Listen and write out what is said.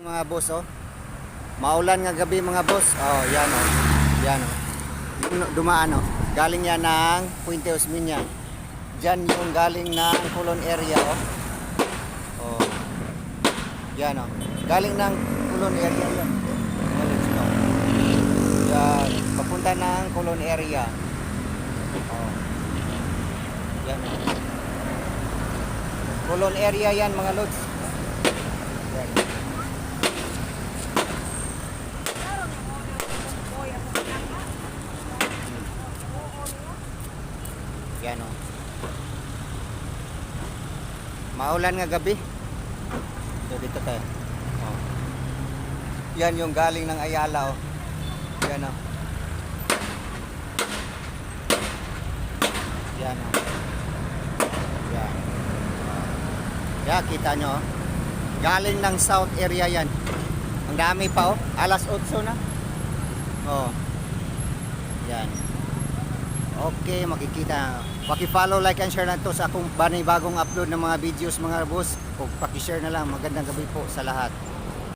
Mga boss, oh. Maulan nga gabi mga boss. Oh, yan oh. Yan oh. Yung dumaan oh. Galing yan ng Puente Osmeña. Diyan yung galing ng Colon area oh. Oh. Yan oh. Galing ng Colon area yan. Yan, papunta ng Colon area. Oh. Yan oh. Colon area yan mga lods. Yan. Yan o. Maulan nga gabi. So dito tayo. Oh. Yan yung galing ng Ayala o. Yan o. Yan o. Yan. Yan, kita nyo o. Galing ng south area yan. Ang dami pa o. Alas 8 na. Oh. Yan. Okay, makikita. Paki-follow, like, and share na to sa akong bagong upload ng mga videos mga boss. O paki-share na lang. Magandang gabi po sa lahat.